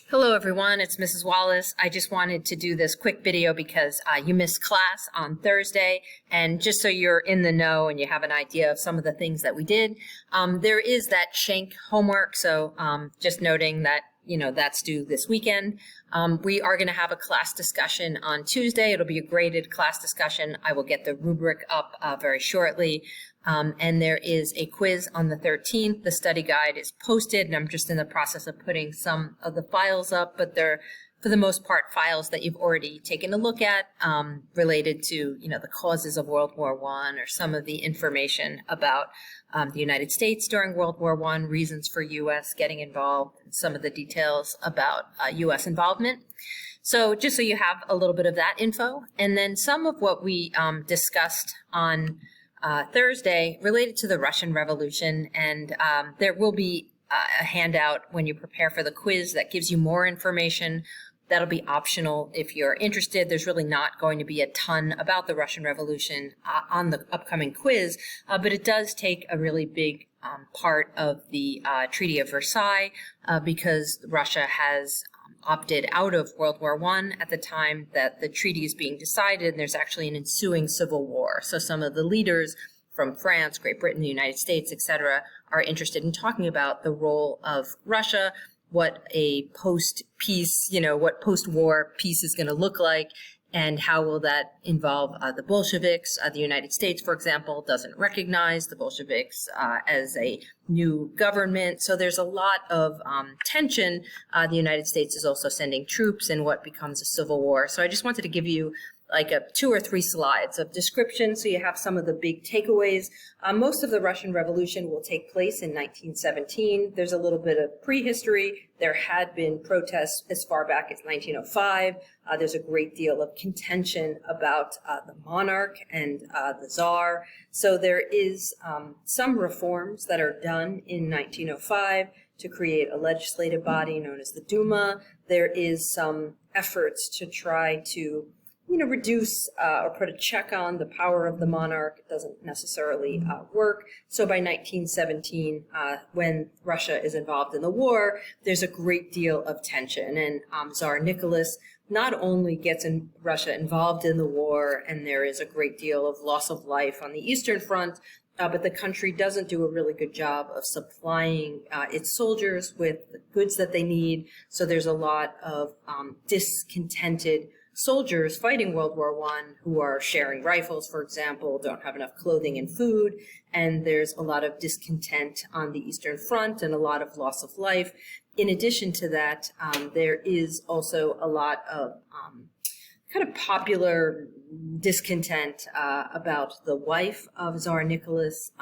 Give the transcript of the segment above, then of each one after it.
Hello everyone, it's Mrs. Wallace. I just wanted to do this quick video because you missed class on Thursday, and just so you're in the know and you have an idea of some of the things that we did. There is that Schenk homework, so just noting that that's due this weekend. We are going to have a class discussion on Tuesday. It'll be a graded class discussion. I will get the rubric up very shortly. And there is a quiz on the 13th. The study guide is posted, and I'm just in the process of putting some of the files up, but they're, for the most part, files that you've already taken a look at related to, the causes of World War I or some of the information about the United States during World War I, reasons for U.S. getting involved, and some of the details about U.S. involvement. So just so you have a little bit of that info, and then some of what we discussed on Thursday related to the Russian Revolution, and there will be a handout when you prepare for the quiz that gives you more information. That'll be optional if you're interested. There's really not going to be a ton about the Russian Revolution on the upcoming quiz, but it does take a really big part of the Treaty of Versailles because Russia has opted out of World War I at the time that the treaty is being decided, and there's actually an ensuing civil war. So some of the leaders from France, Great Britain, the United States, etc., are interested in talking about the role of Russia, what a post-peace, what post-war peace is going to look like, and how will that involve the Bolsheviks. The United States, for example, doesn't recognize the Bolsheviks as a new government. So there's a lot of tension. The United States is also sending troops in what becomes a civil war. So I just wanted to give you like 2 or 3 slides of description so you have some of the big takeaways. Most of the Russian Revolution will take place in 1917. There's a little bit of prehistory. There had been protests as far back as 1905. There's a great deal of contention about the monarch and the Tsar. So there is some reforms that are done in 1905 to create a legislative body known as the Duma. There is some efforts to try to reduce or put a check on the power of the monarch. It doesn't necessarily work. So by 1917, when Russia is involved in the war, there's a great deal of tension. And Tsar Nicholas not only gets Russia involved in the war, and there is a great deal of loss of life on the Eastern Front, but the country doesn't do a really good job of supplying its soldiers with the goods that they need. So there's a lot of discontented soldiers fighting World War I who are sharing rifles, for example, don't have enough clothing and food, and there's a lot of discontent on the Eastern Front and a lot of loss of life. In addition to that, there is also a lot of kind of popular discontent about the wife of Tsar Nicholas,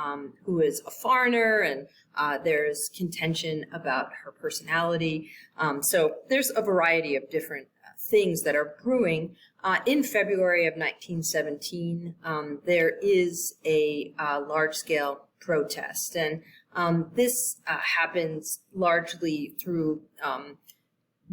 who is a foreigner, and there's contention about her personality. So there's a variety of different things that are brewing. In February of 1917, there is a large-scale protest, and this happens largely through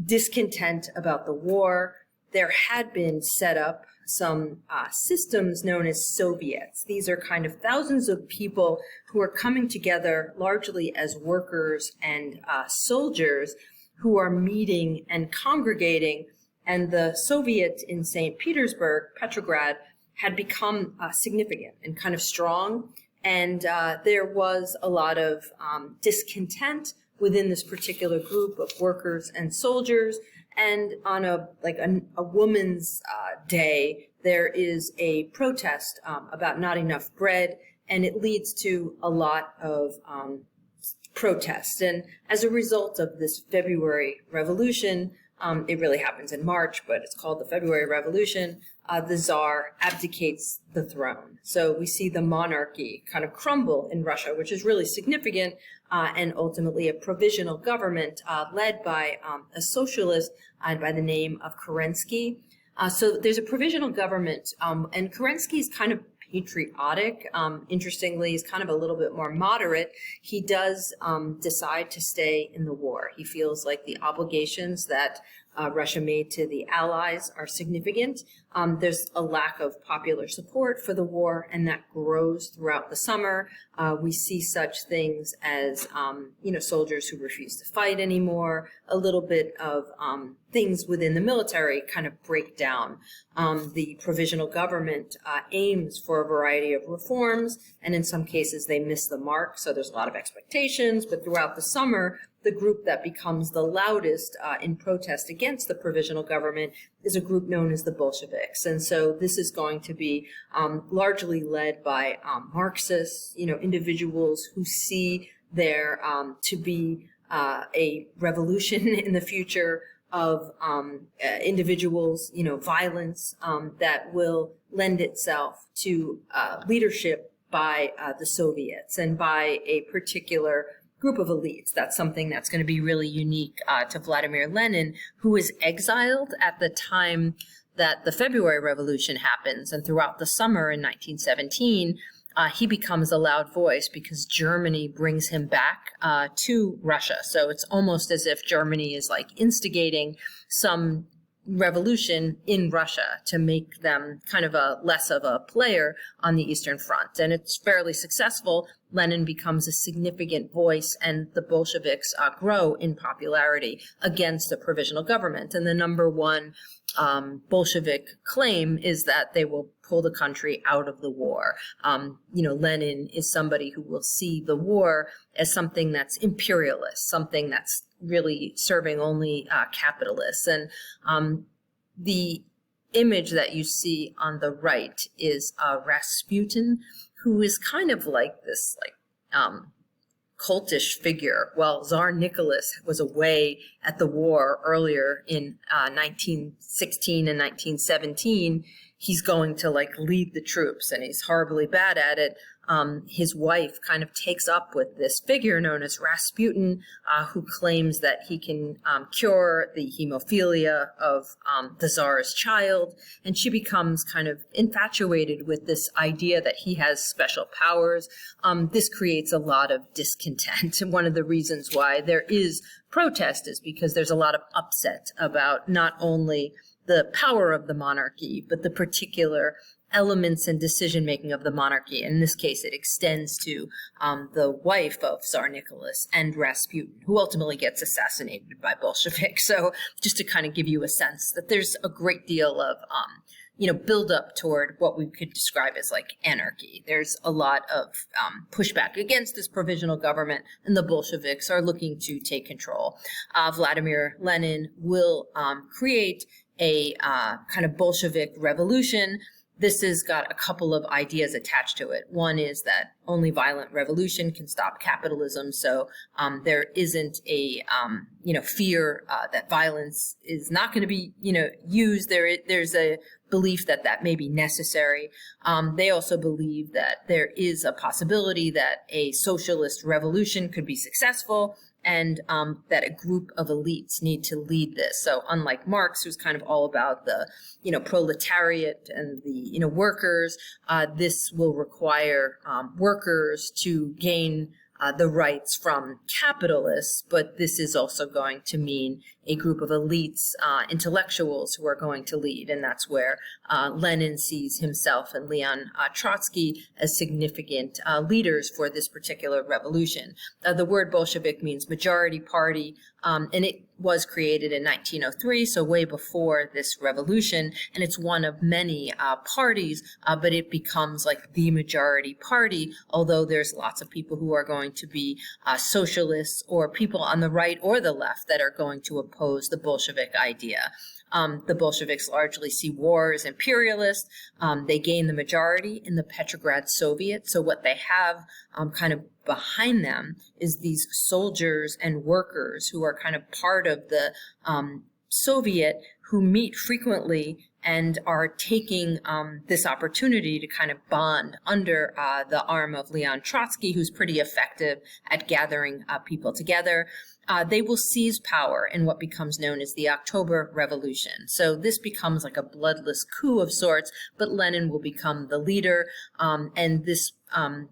discontent about the war. There had been set up some systems known as Soviets. These are kind of thousands of people who are coming together largely as workers and soldiers who are meeting and congregating. And the Soviet in St. Petersburg, Petrograd, had become significant and kind of strong. And there was a lot of discontent within this particular group of workers and soldiers. And on a woman's day, there is a protest about not enough bread, and it leads to a lot of protests. And as a result of this February Revolution, it really happens in March, but it's called the February Revolution, the Tsar abdicates the throne. So we see the monarchy kind of crumble in Russia, which is really significant, and ultimately a provisional government led by a socialist by the name of Kerensky. So there's a provisional government, and Kerensky is kind of patriotic. Interestingly, he's kind of a little bit more moderate. He does decide to stay in the war. He feels like the obligations that Russia made to the Allies are significant. There's a lack of popular support for the war, and that grows throughout the summer. We see such things as, soldiers who refuse to fight anymore, a little bit of things within the military kind of break down. The provisional government aims for a variety of reforms, and in some cases they miss the mark, so there's a lot of expectations, but throughout the summer, the group that becomes the loudest in protest against the provisional government is a group known as the Bolsheviks. And so this is going to be largely led by Marxists, individuals who see there to be a revolution in the future of individuals, violence that will lend itself to leadership by the Soviets and by a particular group of elites. That's something that's going to be really unique to Vladimir Lenin, who was exiled at the time that the February Revolution happens. And throughout the summer in 1917, he becomes a loud voice because Germany brings him back to Russia. So it's almost as if Germany is like instigating some revolution in Russia to make them kind of a less of a player on the Eastern Front. And it's fairly successful. Lenin becomes a significant voice, and the Bolsheviks grow in popularity against the provisional government. And the number one Bolshevik claim is that they will pull the country out of the war. Lenin is somebody who will see the war as something that's imperialist, something that's really serving only capitalists. And the image that you see on the right is Rasputin, who is kind of like this cultish figure. While Tsar Nicholas was away at the war earlier in 1916 and 1917, he's going to lead the troops, and he's horribly bad at it. His wife kind of takes up with this figure known as Rasputin, who claims that he can cure the hemophilia of the Tsar's child, and she becomes kind of infatuated with this idea that he has special powers. This creates a lot of discontent, and one of the reasons why there is protest is because there's a lot of upset about not only the power of the monarchy, but the particular elements and decision-making of the monarchy. In this case, it extends to the wife of Tsar Nicholas and Rasputin, who ultimately gets assassinated by Bolsheviks. So just to kind of give you a sense that there's a great deal of, build up toward what we could describe as anarchy. There's a lot of pushback against this provisional government, and the Bolsheviks are looking to take control. Vladimir Lenin will create a kind of Bolshevik revolution. This has got a couple of ideas attached to it. One is that only violent revolution can stop capitalism. So there isn't a, fear that violence is not going to be, used. There's a belief that that may be necessary. They also believe that there is a possibility that a socialist revolution could be successful, and that a group of elites need to lead this. So unlike Marx, who's kind of all about the, proletariat and the, workers, this will require workers to gain the rights from capitalists, but this is also going to mean a group of elites, intellectuals who are going to lead, and that's where Lenin sees himself and Leon Trotsky as significant leaders for this particular revolution. The word Bolshevik means majority party, and it was created in 1903, so way before this revolution, and it's one of many parties, but it becomes the majority party, although there's lots of people who are going to be socialists or people on the right or the left that are going to oppose the Bolshevik idea. The Bolsheviks largely see war as imperialist. They gain the majority in the Petrograd Soviet. So what they have kind of behind them is these soldiers and workers who are kind of part of the Soviet, who meet frequently and are taking this opportunity to kind of bond under the arm of Leon Trotsky, who's pretty effective at gathering people together. They will seize power in what becomes known as the October Revolution. So this becomes a bloodless coup of sorts, but Lenin will become the leader, and this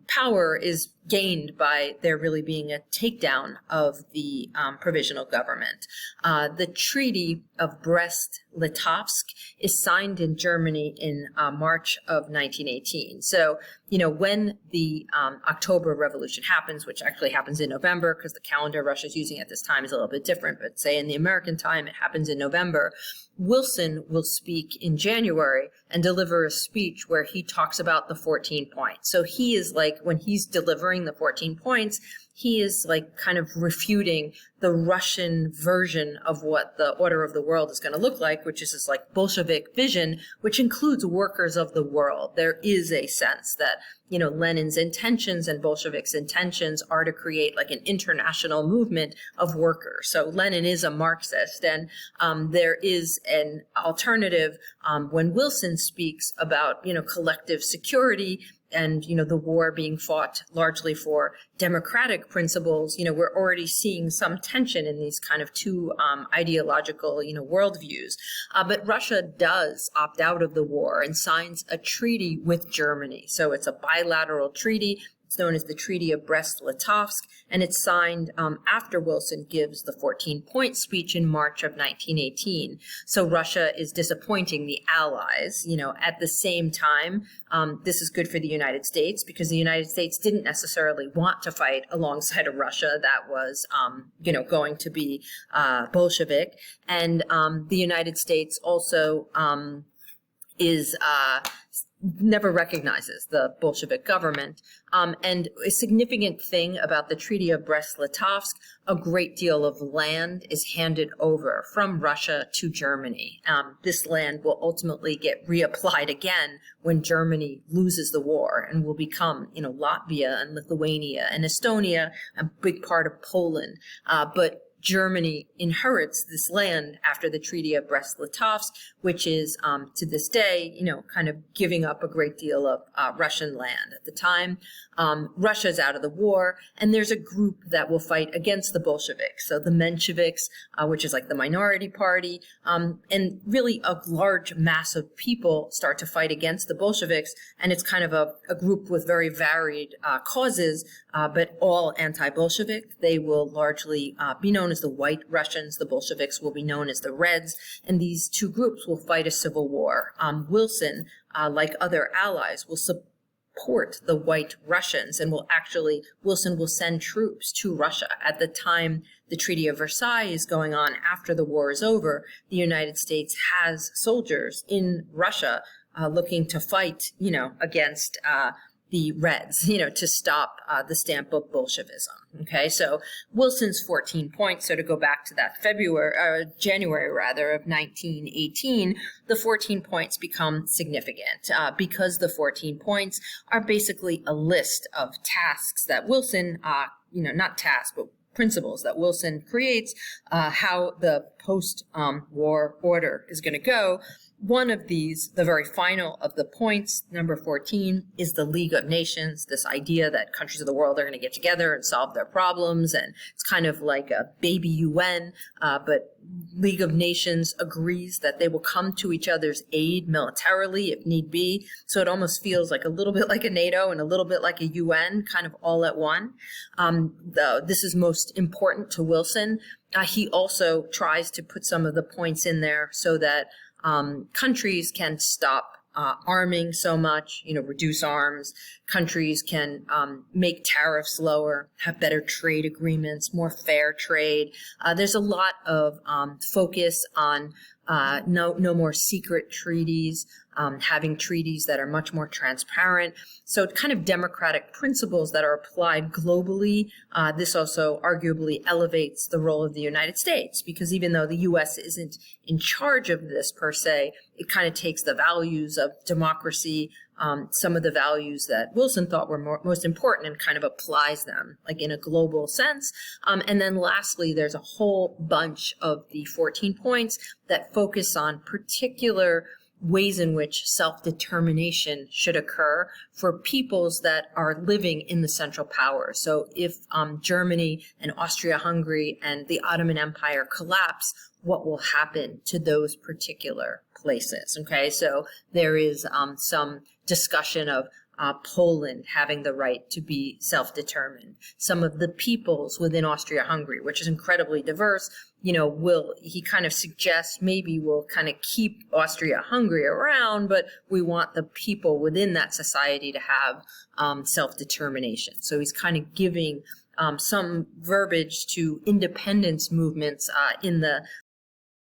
power is gained by there really being a takedown of the provisional government. The Treaty of Brest-Litovsk is signed in Germany in March of 1918. So, when the October Revolution happens, which actually happens in November because the calendar Russia's using at this time is a little bit different, but say in the American time, it happens in November. Wilson will speak in January and deliver a speech where he talks about the 14 points. So he is like, when he's delivering the 14 points, he is like kind of refuting the Russian version of what the order of the world is going to look like, which is this like Bolshevik vision, which includes workers of the world. There is a sense that, Lenin's intentions and Bolsheviks' intentions are to create like an international movement of workers. So Lenin is a Marxist, and there is an alternative when Wilson speaks about, collective security and, the war being fought largely for democratic principles. We're already seeing some tension in these kind of two ideological, worldviews. But Russia does opt out of the war and signs a treaty with Germany. So it's a bilateral treaty. It's known as the Treaty of Brest-Litovsk, and it's signed after Wilson gives the 14-point speech in March of 1918. So Russia is disappointing the Allies. At the same time, this is good for the United States because the United States didn't necessarily want to fight alongside of Russia that was, going to be Bolshevik. And the United States also is never recognizes the Bolshevik government. And a significant thing about the Treaty of Brest-Litovsk, a great deal of land is handed over from Russia to Germany. This land will ultimately get reapplied again when Germany loses the war and will become, Latvia and Lithuania and Estonia, a big part of Poland. But Germany inherits this land after the Treaty of Brest-Litovsk, which is to this day, kind of giving up a great deal of Russian land. At the time, Russia's out of the war, and there's a group that will fight against the Bolsheviks. So the Mensheviks, which is like the minority party, and really a large mass of people start to fight against the Bolsheviks, and it's kind of a group with very varied causes, but all anti-Bolshevik. They will largely be known as the White Russians. The Bolsheviks will be known as the Reds, and these two groups will fight a civil war. Wilson, like other allies, will support the White Russians and Wilson will send troops to Russia. At the time the Treaty of Versailles is going on, after the war is over, the United States has soldiers in Russia looking to fight, against the Reds, to stop the stamp of Bolshevism. Okay, so Wilson's 14 points. So to go back to that January of 1918, the 14 points become significant because the 14 points are basically a list of tasks that Wilson, not tasks, but principles that Wilson creates, how the post-war order is going to go. One of these, the very final of the points, number 14, is the League of Nations, this idea that countries of the world are going to get together and solve their problems. And it's kind of like a baby UN, but League of Nations agrees that they will come to each other's aid militarily if need be. So it almost feels like a little bit like a NATO and a little bit like a UN, kind of all at one. This is most important to Wilson. He also tries to put some of the points in there so that countries can stop arming so much, reduce arms. Countries can make tariffs lower, have better trade agreements, more fair trade. There's a lot of focus on no more secret treaties, having treaties that are much more transparent. So kind of democratic principles that are applied globally. This also arguably elevates the role of the United States, because even though the U.S. isn't in charge of this per se, it kind of takes the values of democracy, some of the values that Wilson thought were most important, and kind of applies them like in a global sense. And then lastly, there's a whole bunch of the 14 points that focus on particular ways in which self-determination should occur for peoples that are living in the Central Powers. So if Germany and Austria-Hungary and the Ottoman Empire collapse, what will happen to those particular places? Okay, so there is some discussion of Poland having the right to be self-determined, some of the peoples within Austria-Hungary, which is incredibly diverse. He kind of suggests maybe we'll kind of keep Austria-Hungary around, but we want the people within that society to have self-determination. So he's kind of giving some verbiage to independence movements in the